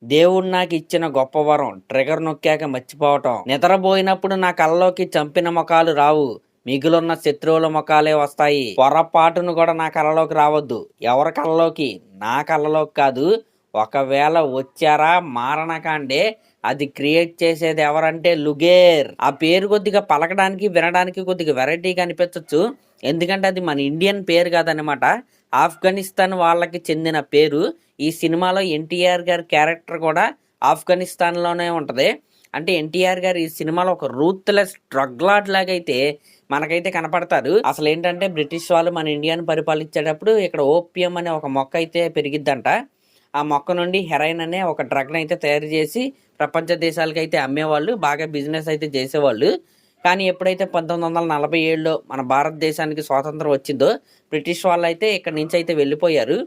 దేవుడు నాకిచ్చిన గొప్ప వరం. ట్రిగ్గర్ నొక్కాక మర్చిపోవటం. నిద్రబోయినప్పుడు నా కళ్ళలోకి చంపిన మొఖాలు రావు. మిగిలున్న శత్రువుల మొఖాలే వస్తాయి. పొరపాటును కూడా నా కళ్ళలోకి రావద్దు. ఎవరి కళ్ళలోకి? నా కళ్ళలోకి కాదు. ఒకవేళ వచ్చారా మారణకాండే, అది క్రియేట్ చేసేది ఎవరంటే లుగేర్. ఆ పేరు కొద్దిగా పలకడానికి, వినడానికి కొద్దిగా వెరైటీగా అనిపించవచ్చు. ఎందుకంటే అది మన ఇండియన్ పేరు కాదనమాట. ఆఫ్ఘనిస్తాన్ వాళ్ళకి చెందిన పేరు. ఈ సినిమాలో ఎన్టీఆర్ గారి క్యారెక్టర్ కూడా ఆఫ్ఘనిస్తాన్లోనే ఉంటుంది. అంటే ఎన్టీఆర్ గారు ఈ సినిమాలో ఒక రూత్లెస్ డ్రగ్ లార్డ్ లాగా అయితే మనకైతే కనపడతారు. అసలు ఏంటంటే బ్రిటిష్ వాళ్ళు మన ఇండియాను పరిపాలించేటప్పుడు ఇక్కడ ఓపియం అనే ఒక మొక్క అయితే పెరిగిద్దంట. ఆ మొక్క నుండి హెరాయిన్ అనే ఒక డ్రగ్ని అయితే తయారు చేసి ప్రపంచ దేశాలకు అయితే అమ్మేవాళ్ళు. బాగా బిజినెస్ అయితే చేసేవాళ్ళు. కానీ ఎప్పుడైతే 1947లో మన భారతదేశానికి స్వాతంత్రం వచ్చిందో బ్రిటిష్ వాళ్ళు అయితే ఇక్కడ నుంచి అయితే వెళ్ళిపోయారు.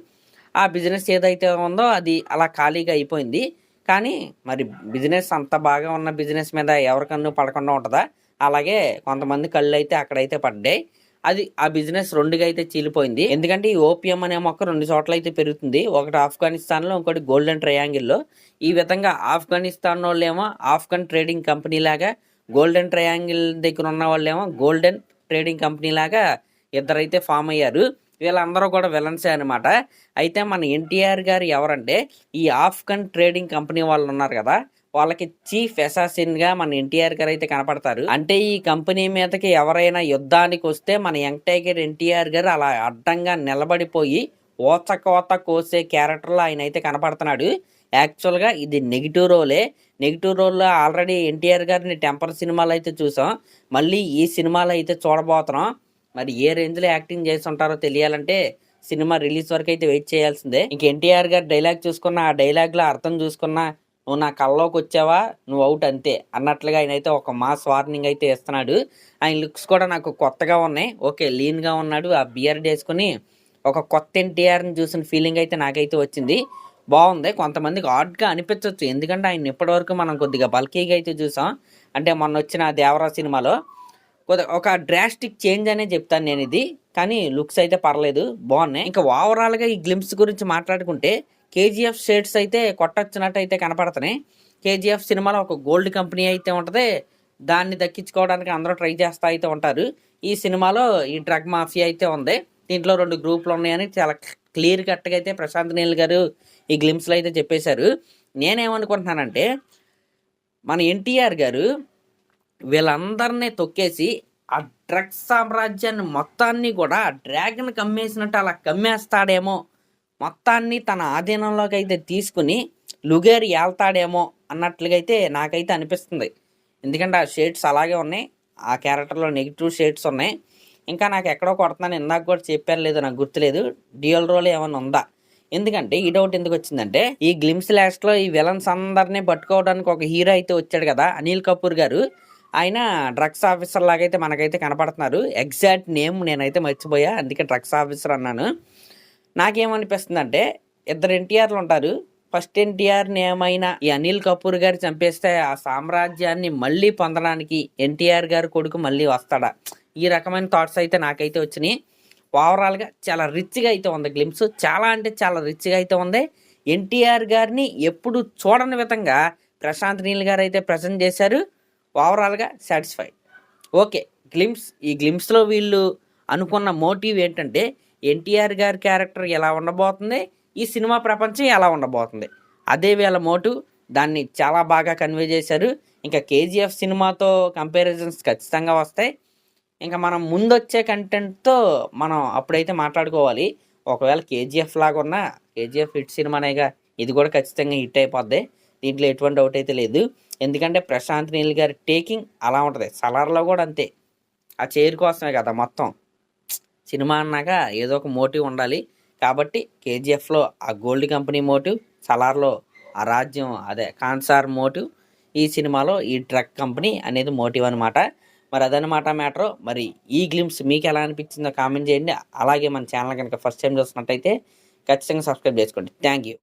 ఆ బిజినెస్ ఏదైతే ఉందో అది అలా ఖాళీగా అయిపోయింది. కానీ మరి బిజినెస్ అంత బాగా ఉన్న బిజినెస్ మీద ఎవరికన్నా పడకుండా ఉంటుందా? అలాగే కొంతమంది కళ్ళు అయితే అక్కడైతే పడ్డాయి. అది ఆ బిజినెస్ రెండుగా అయితే చీలిపోయింది. ఎందుకంటే ఈ ఓపియం అనే మొక్క 2 చోట్ల అయితే పెరుగుతుంది. ఒకటి ఆఫ్ఘనిస్తాన్లో, ఇంకోటి గోల్డెన్ ట్రయాంగిల్లో. ఈ విధంగా ఆఫ్ఘనిస్తాన్ వాళ్ళేమో ఆఫ్ఘన్ ట్రేడింగ్ కంపెనీ లాగా, గోల్డెన్ ట్రయాంగిల్ దగ్గర ఉన్న వాళ్ళేమో గోల్డెన్ ట్రేడింగ్ కంపెనీ లాగా ఇద్దరైతే ఫామ్ అయ్యారు. వీళ్ళందరూ కూడా విలన్సే అనమాట. అయితే మన ఎన్టీఆర్ గారు ఎవరంటే ఈ ఆఫ్ఘన్ ట్రేడింగ్ కంపెనీ వాళ్ళు ఉన్నారు కదా, వాళ్ళకి చీఫ్ అసాసిన్గా మన ఎన్టీఆర్ గారు అయితే కనపడతారు. అంటే ఈ కంపెనీ మీదకి ఎవరైనా యుద్ధానికి వస్తే మన యంగ్ టైగర్ ఎన్టీఆర్ గారు అలా అడ్డంగా నిలబడిపోయి ఓచకోత కోసే క్యారెక్టర్లో ఆయన అయితే కనపడుతున్నాడు. యాక్చువల్గా ఇది నెగిటివ్ రోలే. నెగిటివ్ రోల్లో ఆల్రెడీ ఎన్టీఆర్ గారిని టెంపర్ సినిమాలో అయితే చూసాం. మళ్ళీ ఈ సినిమాలో అయితే చూడబోతున్నాం. మరి ఏ రేంజ్లో యాక్టింగ్ చేసి ఉంటారో తెలియాలంటే సినిమా రిలీజ్ వరకు అయితే వెయిట్ చేయాల్సిందే. ఇంక ఎన్టీఆర్ గారు డైలాగ్ చూసుకున్న, ఆ డైలాగ్లో అర్థం చూసుకున్నా, నువ్వు నా కళ్ళలోకి వచ్చావా నువ్వు అవుట్ అంతే అన్నట్లుగా ఆయన అయితే ఒక మాస్ వార్నింగ్ అయితే ఇస్తున్నాడు. ఆయన లుక్స్ కూడా నాకు కొత్తగా ఉన్నాయి. ఓకే, లీన్గా ఉన్నాడు. ఆ బియర్డ్ వేసుకుని ఒక కొత్త ఎన్టీఆర్ని చూసిన ఫీలింగ్ అయితే నాకైతే వచ్చింది. బాగుంది. కొంతమందికి ఆడ్గా అనిపించవచ్చు, ఎందుకంటే ఆయన ఇప్పటివరకు మనం కొద్దిగా బల్కీగా అయితే చూసాం. అంటే మొన్న వచ్చిన దేవరా సినిమాలో ఒక డ్రాస్టిక్ చేంజ్ అనే చెప్తాను నేను ఇది. కానీ లుక్స్ అయితే పర్లేదు, బాగున్నాయి. ఇంకా ఓవరాల్గా ఈ గ్లిమ్స్ గురించి మాట్లాడుకుంటే కేజీఎఫ్ షేడ్స్ అయితే కొట్టొచ్చినట్టు అయితే కనపడుతున్నాయి. కేజీఎఫ్ సినిమాలో ఒక గోల్డ్ కంపెనీ అయితే ఉంటుంది. దాన్ని దక్కించుకోవడానికి అందరూ ట్రై చేస్తూ అయితే ఉంటారు. ఈ సినిమాలో ఈ డ్రగ్ మాఫియా అయితే ఉంది. దీంట్లో 2 గ్రూపులు ఉన్నాయని చాలా క్లియర్ కట్గా అయితే ప్రశాంత్ నీల్ గారు ఈ గ్లిమ్స్లో అయితే చెప్పేశారు. నేనేమనుకుంటున్నానంటే మన ఎన్టీఆర్ గారు వీళ్ళందరినీ తొక్కేసి ఆ డ్రగ్స్ సామ్రాజ్యాన్ని మొత్తాన్ని కూడా డ్రాగన్ కమ్మేసినట్టు అలా కమ్మేస్తాడేమో, మొత్తాన్ని తన ఆధీనంలోకి అయితే తీసుకుని లుగేర్ ఏళ్తాడేమో అన్నట్లుగా అయితే నాకైతే అనిపిస్తుంది. ఎందుకంటే ఆ షేడ్స్ అలాగే ఉన్నాయి. ఆ క్యారెక్టర్లో నెగిటివ్ షేడ్స్ ఉన్నాయి. ఇంకా నాకు ఎక్కడో కొడుతున్నాను, ఇందాక కూడా చెప్పారు లేదో నాకు గుర్తులేదు. డ్యూయల్ రోల్ ఏమైనా ఉందా? ఎందుకంటే ఈ డౌట్ ఎందుకు వచ్చిందంటే ఈ గ్లిమ్స్ లాస్ట్లో ఈ విలన్స్ అందరినీ పట్టుకోవడానికి ఒక హీరో అయితే వచ్చాడు కదా, అనిల్ కపూర్ గారు. ఆయన డ్రగ్స్ ఆఫీసర్ లాగైతే మనకైతే కనపడుతున్నారు. ఎగ్జాక్ట్ నేమ్ నేనైతే మర్చిపోయా, అందుకే డ్రగ్స్ ఆఫీసర్ అన్నాను. నాకేమనిపిస్తుందంటే ఇద్దరు ఎన్టీఆర్లు ఉంటారు. ఫస్ట్ ఎన్టీఆర్ని ఏమైనా ఈ అనిల్ కపూర్ గారు చంపేస్తే ఆ సామ్రాజ్యాన్ని మళ్ళీ పొందడానికి ఎన్టీఆర్ గారు కొడుకు మళ్ళీ వస్తాడా? ఈ రకమైన థాట్స్ అయితే నాకైతే వచ్చినాయి. ఓవరాల్గా చాలా రిచ్గా అయితే ఉంది గ్లిమ్స్. చాలా అంటే చాలా రిచ్గా అయితే ఉంది. ఎన్టీఆర్ గారిని ఎప్పుడు చూడని విధంగా ప్రశాంత్ నీల్ గారు అయితే ప్రజెంట్ చేశారు. ఓవరాల్గా సాటిస్ఫైడ్. ఓకే, ఈ గ్లిమ్స్లో వీళ్ళు అనుకున్న మోటివ్ ఏంటంటే ఎన్టీఆర్ గారి క్యారెక్టర్ ఎలా ఉండబోతుంది, ఈ సినిమా ప్రపంచం ఎలా ఉండబోతుంది, అదే వీళ్ళ మోటివ్. దాన్ని చాలా బాగా కన్వే చేశారు. ఇంకా కేజీఎఫ్ సినిమాతో కంపారిజన్స్ ఖచ్చితంగా వస్తాయి. ఇంకా మనం ముందొచ్చే కంటెంట్తో మనం అప్పుడైతే మాట్లాడుకోవాలి. ఒకవేళ కేజీఎఫ్ లాగా ఉన్నా కేజీఎఫ్ హిట్ సినిమానేగా, ఇది కూడా ఖచ్చితంగా హిట్ అయిపోద్ది. దీంట్లో ఎటువంటి డౌట్ అయితే లేదు. ఎందుకంటే ప్రశాంత్ నీల్ గారి టేకింగ్ అలా ఉంటుంది. సలార్లో కూడా అంతే. ఆ చైర్ కోసమే కదా మొత్తం. సినిమా అన్నాక ఏదో ఒక మోటివ్ ఉండాలి. కాబట్టి కేజీఎఫ్లో ఆ గోల్డ్ కంపెనీ మోటివ్, సలార్లో ఆ రాజ్యం అదే కాన్సార్ మోటివ్, ఈ సినిమాలో ఈ డ్రగ్ కంపెనీ అనేది మోటివ్ అనమాట. మరి అదనమాట మ్యాటర్. మరి ఈ గ్లిమ్స్ మీకు ఎలా అనిపించిందో కామెంట్ చేయండి. అలాగే మన ఛానల్ కనుక ఫస్ట్ టైం చూస్తున్నట్టయితే ఖచ్చితంగా సబ్స్క్రైబ్ చేసుకోండి. Thank you.